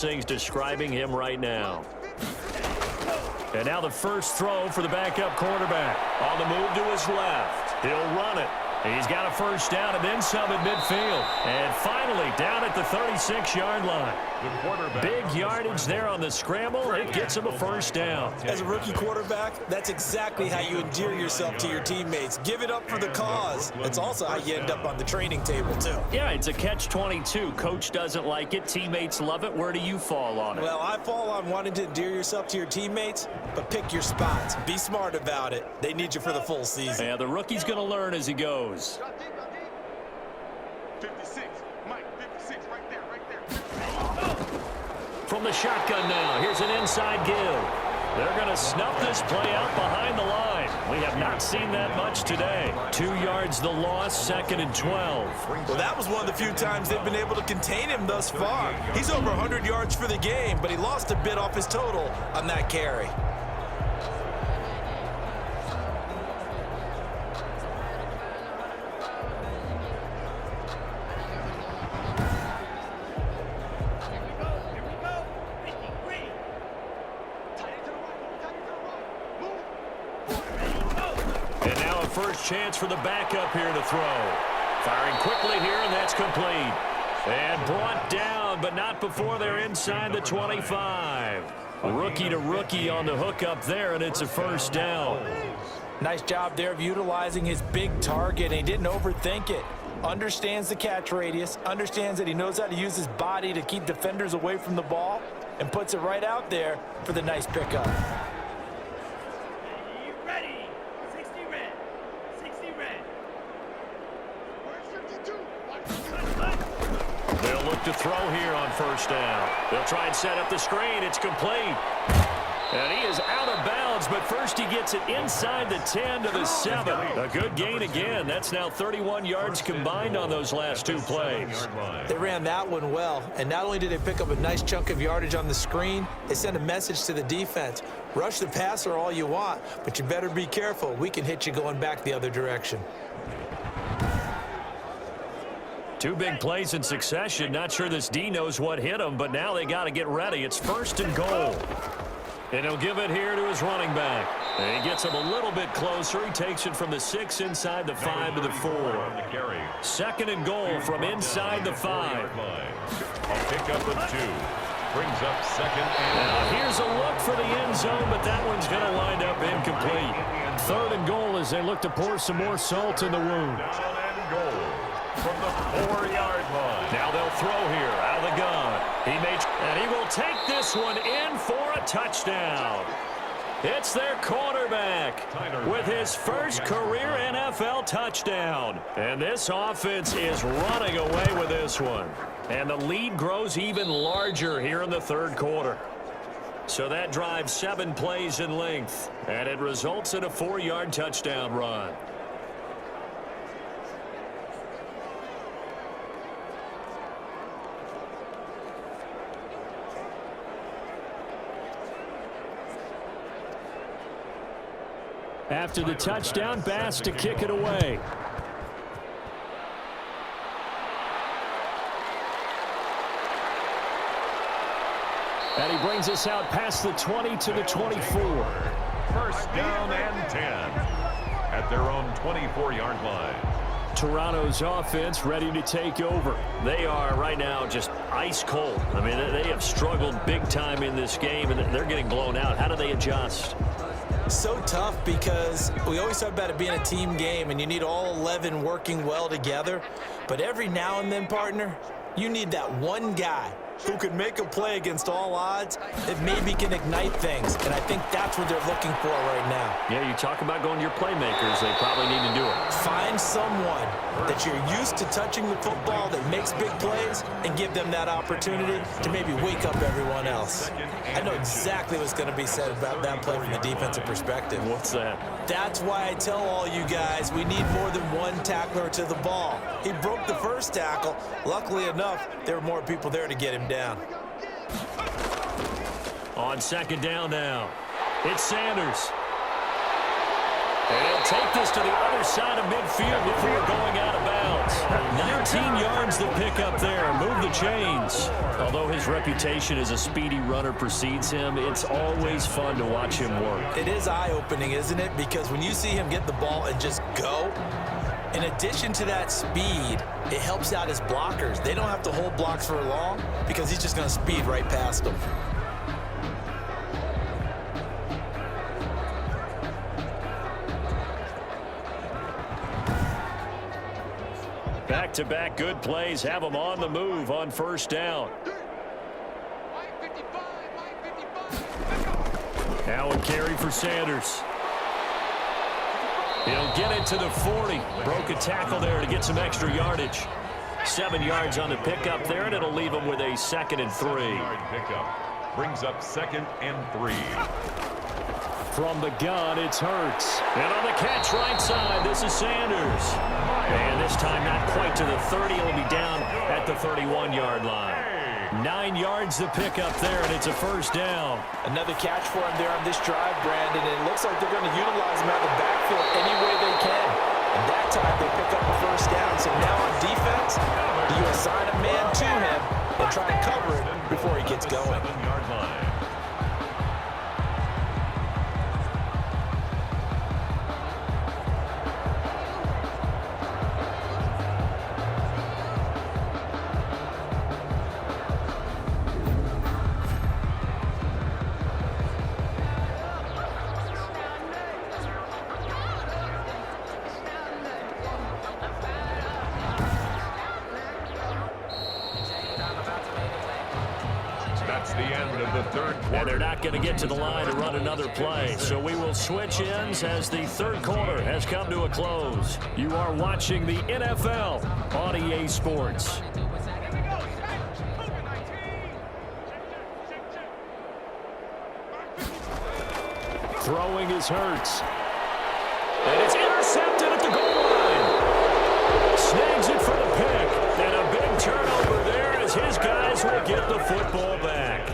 things describing him right now. And now the first throw for the backup quarterback. On the move to his left. He'll run it. He's got a first down and then some at midfield. And finally down at the 36-yard line. Big yardage there on the scramble. It gets him a first down. As a rookie quarterback, that's exactly how you endear yourself to your teammates. Give it up for the cause. It's also how you end up on the training table, too. Yeah, it's a catch-22. Coach doesn't like it. Teammates love it. Where do you fall on it? Well, I fall on wanting to endear yourself to your teammates, but pick your spots. Be smart about it. They need you for the full season. Yeah, the rookie's going to learn as he goes. 56, Mike, 56, right there. From the shotgun now, here's an inside give. They're going to snuff this play out behind the line. We have not seen that much today. 2 yards the loss, 2nd and 12. Well, that was one of the few times they've been able to contain him thus far. He's over 100 yards for the game, but he lost a bit off his total on that carry. First chance for the backup here to throw. Firing quickly here, and that's complete. And brought down, but not before they're inside the 25. Rookie to rookie on the hook up there, and it's a first down. Nice job there of utilizing his big target, and he didn't overthink it. Understands the catch radius, understands that he knows how to use his body to keep defenders away from the ball, and puts it right out there for the nice pickup. They'll look to throw here on first down. They'll try and set up the screen. It's complete. And he is out of bounds, but first he gets it inside the 10 to the 7. A good gain again. That's now 31 yards combined on those last 2 plays. They ran that one well, and not only did they pick up a nice chunk of yardage on the screen, they sent a message to the defense. Rush the passer all you want, but you better be careful. We can hit you going back the other direction. 2 big plays in succession. Not sure this D knows what hit him, but now they got to get ready. It's 1st and goal. And he'll give it here to his running back. And he gets him a little bit closer. He takes it from the 6 inside the 5 to the 4. 2nd and goal from inside the 5. A pickup of 2. Brings up 2nd and now here's a look for the end zone, but that one's going to wind up incomplete. 3rd and goal as they look to pour some more salt in the wound. down and goal from the 4-yard line. Now they'll throw here out of the gun. And he will take this one in for a touchdown. It's their quarterback with his first career NFL touchdown. And this offense is running away with this one. And the lead grows even larger here in the 3rd quarter. So that drives 7 plays in length. And it results in a 4-yard touchdown run. After the touchdown, Bass to kick it away. And he brings us out past the 20 to the 24. First down and 10 at their own 24-yard line. Toronto's offense ready to take over. They are right now just ice cold. I mean, they have struggled big time in this game, and they're getting blown out. How do they adjust? So tough because we always talk about it being a team game and you need all 11 working well together. But every now and then, partner, you need that one guy who can make a play against all odds that maybe can ignite things. And I think that's what they're looking for right now. Yeah, you talk about going to your playmakers. They probably need to do it. Find someone that you're used to touching the football that makes big plays and give them that opportunity to maybe wake up everyone else. I know exactly what's going to be said about that play from the defensive perspective. What's that? That's why I tell all you guys we need more than one tackler to the ball. He broke the first tackle. Luckily enough, there were more people there to get him down. On 2nd down now, it's Sanders. And he'll take this to the other side of midfield before going out of bounds. 19 yards to pick up there. Move the chains. Although his reputation as a speedy runner precedes him, it's always fun to watch him work. It is eye-opening, isn't it? Because when you see him get the ball and just go, in addition to that speed, it helps out his blockers. They don't have to hold blocks for long because he's just going to speed right past them. Back-to-back good plays have him on the move on first down. Now a carry for Sanders. He'll get it to the 40. Broke a tackle there to get some extra yardage. 7 yards on the pickup there, and it'll leave him with a 2nd and 3. Pickup brings up 2nd and 3. From the gun, it's Hurts. And on the catch right side, this is Sanders. And this time not quite to the 30. It'll be down at the 31-yard line. 9 yards to pick up there, and it's a first down. Another catch for him there on this drive, Brandon. And it looks like they're going to utilize him out of the backfield any way they can. And that time they pick up a first down. So now on defense, you assign a man to him and try to cover it before he gets going. 7-yard line. That's the end of the third quarter. And they're not going to get to the line to run another play. So we will switch ends as the third quarter has come to a close. You are watching the NFL on EA Sports. Throwing is Hurts. And it's intercepted at the goal line. Snags it for the pick. And a big turnover there as his guys will get the football back.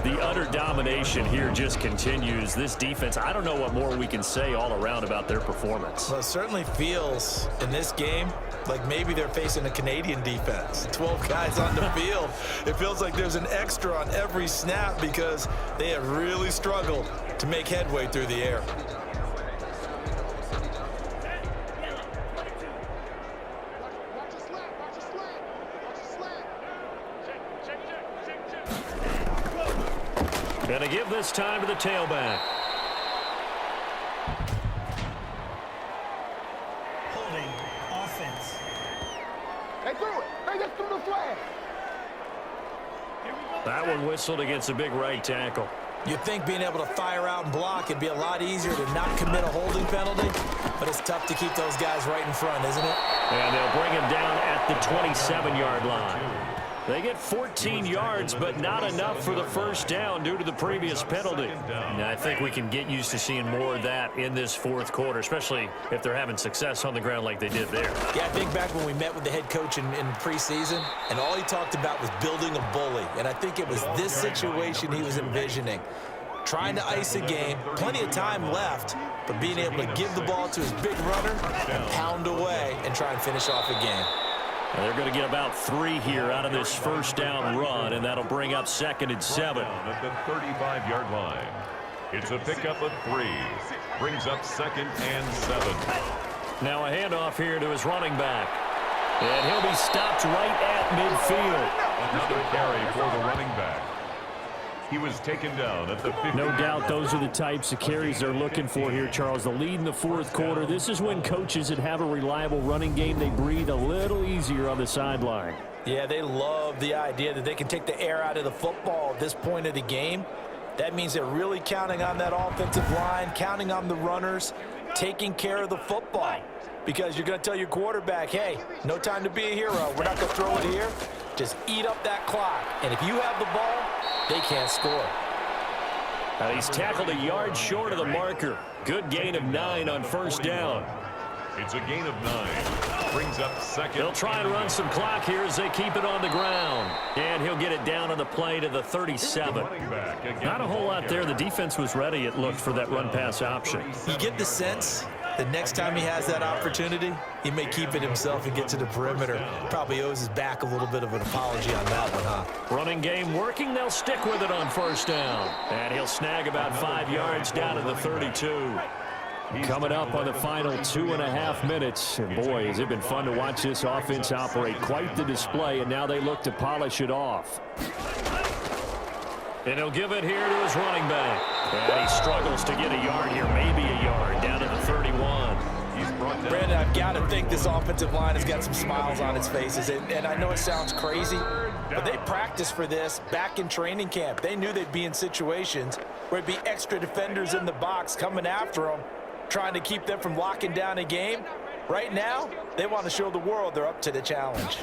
The utter domination here just continues. This defense, I don't know what more we can say all around about their performance. Well, it certainly feels in this game like maybe they're facing a Canadian defense. 12 guys on the field. It feels like there's an extra on every snap because they have really struggled to make headway through the air. Going to give this time to the tailback. Holding offense. They threw it. They just threw the flag. That one whistled against a big right tackle. You'd think being able to fire out and block would be a lot easier to not commit a holding penalty, but it's tough to keep those guys right in front, isn't it? And they'll bring him down at the 27-yard line. They get 14 yards, but not enough for the first down due to the previous penalty. And I think we can get used to seeing more of that in this fourth quarter, especially if they're having success on the ground like they did there. Yeah, I think back when we met with the head coach in preseason, and all he talked about was building a bully. And I think it was this situation he was envisioning. Trying to ice a game, plenty of time left, but being able to give the ball to his big runner and pound away and try and finish off a game. And they're going to get about 3 here out of this first down run, and that'll bring up 2nd and 7. At the 35-yard line. It's a pickup of 3. Brings up 2nd and 7. Now a handoff here to his running back. And he'll be stopped right at midfield. Another carry for the running back. He was taken down at the 50. No doubt those are the types of carries they're looking for here, Charles. The lead in the fourth quarter. This is when coaches that have a reliable running game, they breathe a little easier on the sideline. Yeah, they love the idea that they can take the air out of the football at this point of the game. That means they're really counting on that offensive line, counting on the runners, taking care of the football. Because you're going to tell your quarterback, hey, no time to be a hero. We're not going to throw it here. Just eat up that clock. And if you have the ball, they can't score. And he's tackled a yard short of the marker. Good gain of 9 on first down. It's a gain of 9. Brings up 2nd. They'll try and run some clock here as they keep it on the ground. And he'll get it down on the play to the 37. Not a whole lot there. The defense was ready, it looked, for that run-pass option. You get the sense The next time he has that opportunity, he may keep it himself and get to the perimeter. Probably owes his back a little bit of an apology on that one, huh? Running game working. They'll stick with it on first down. And he'll snag about 5 yards down to the 32. Coming up on the final 2.5 minutes. And boy, has it been fun to watch this offense operate. Quite the display, and now they look to polish it off. And he'll give it here to his running back. And he struggles to get a yard here, maybe a yard, down to the 31. Brandon, I've got to think this offensive line has got some smiles on its faces. And I know it sounds crazy, but they practiced for this back in training camp. They knew they'd be in situations where it'd be extra defenders in the box coming after them, trying to keep them from locking down a game. Right now, they want to show the world they're up to the challenge.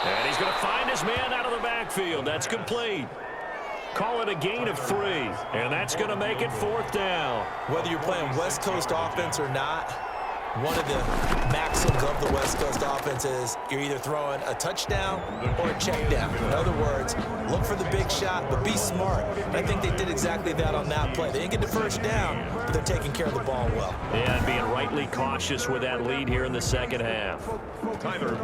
And he's going to find his man out of the backfield. That's complete. Call it a gain of 3, and that's going to make it 4th down. Whether you're playing West Coast offense or not, one of the maxims of the West Coast offense is you're either throwing a touchdown or a check down. In other words, look for the big shot, but be smart. And I think they did exactly that on that play. They didn't get the first down, but they're taking care of the ball well. And being rightly cautious with that lead here in the second half.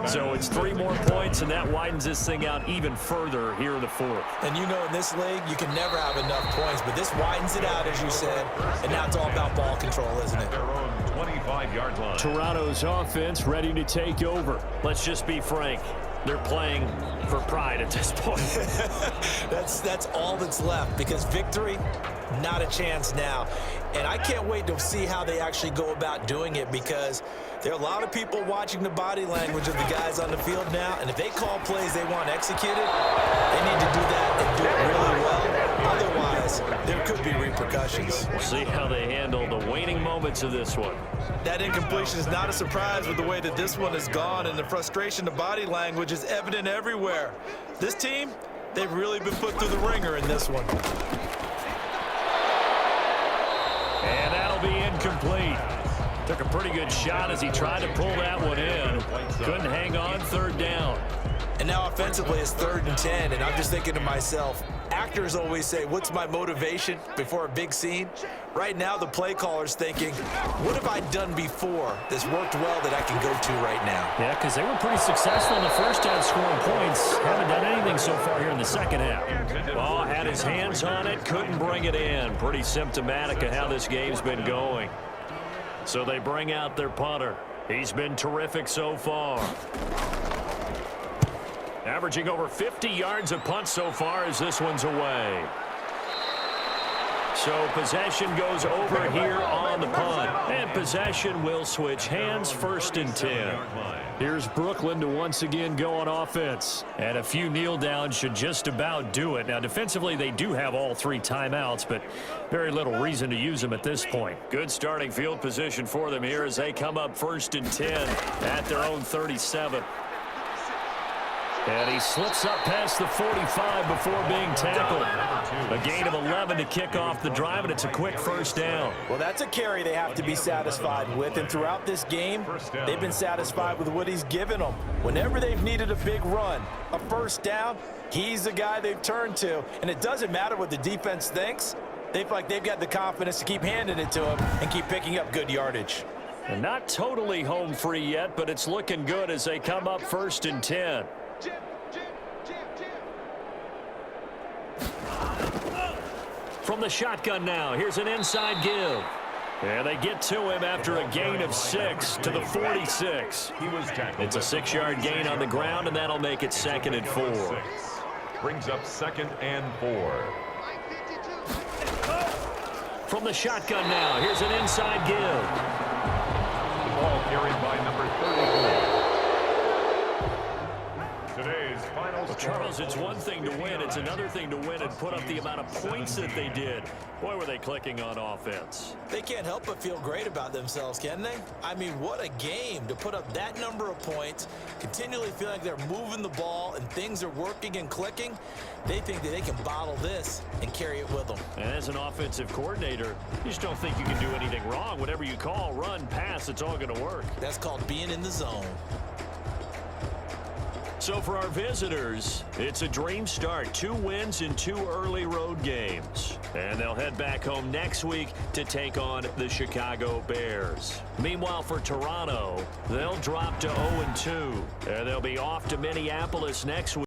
So it's 3 more points, and that widens this thing out even further here in the 4th. And you know in this league, you can never have enough points, but this widens it out, as you said, and now it's all about ball control, isn't it? 25-yard line. Toronto's offense ready to take over. Let's just be frank. They're playing for pride at this point. That's all that's left, because victory, not a chance now. And I can't wait to see how they actually go about doing it, because there are a lot of people watching the body language of the guys on the field now, and if they call plays they want executed, they need to do that and do it really well. Otherwise, there could be repercussions. We'll see how they handle the waning moments of this one. That incompletion is not a surprise with the way that this one has gone, and the frustration, the body language is evident everywhere. This team, they've really been put through the ringer in this one. And that'll be incomplete. Took a pretty good shot as he tried to pull that one in. Couldn't hang on, 3rd down. And now offensively it's 3rd and 10, and I'm just thinking to myself, actors always say, what's my motivation before a big scene? Right now the play caller's thinking, what have I done before that's worked well that I can go to right now? Yeah, because they were pretty successful in the first half scoring points. Haven't done anything so far here in the second half. Ball had his hands on it, couldn't bring it in. Pretty symptomatic of how this game's been going. So they bring out their punter. He's been terrific so far. Averaging over 50 yards a punt so far as this one's away. So possession goes over here on the punt. And possession will switch hands, 1st and 10. Here's Brooklyn to once again go on offense. And a few kneel downs should just about do it. Now defensively they do have all 3 timeouts, but very little reason to use them at this point. Good starting field position for them here as they come up 1st and 10 at their own 37. And he slips up past the 45 before being tackled. A gain of 11 to kick off the drive, and it's a quick 1st down. Well, that's a carry they have to be satisfied with, and throughout this game, they've been satisfied with what he's given them. Whenever they've needed a big run, a 1st down, he's the guy they've turned to. And it doesn't matter what the defense thinks. They feel like they've got the confidence to keep handing it to him and keep picking up good yardage. And not totally home free yet, but it's looking good as they come up 1st and 10. From the shotgun now, here's an inside give. And they get to him after a gain of 6 to the 46. It's a 6-yard gain on the ground, and that'll make it 2nd and 4. Brings up 2nd and 4. From the shotgun now, here's an inside give. The ball carried by number 34. Today's final score. Charles, it's one thing to win. It's another thing to win and put up the amount of points that they did. Boy, were they clicking on offense. They can't help but feel great about themselves, can they? I mean, what a game to put up that number of points, continually feeling like they're moving the ball and things are working and clicking. They think that they can bottle this and carry it with them. And as an offensive coordinator, you just don't think you can do anything wrong. Whatever you call, run, pass, it's all going to work. That's called being in the zone. So for our visitors, it's a dream start. 2 wins in 2 early road games. And they'll head back home next week to take on the Chicago Bears. Meanwhile, for Toronto, they'll drop to 0-2. And they'll be off to Minneapolis next week.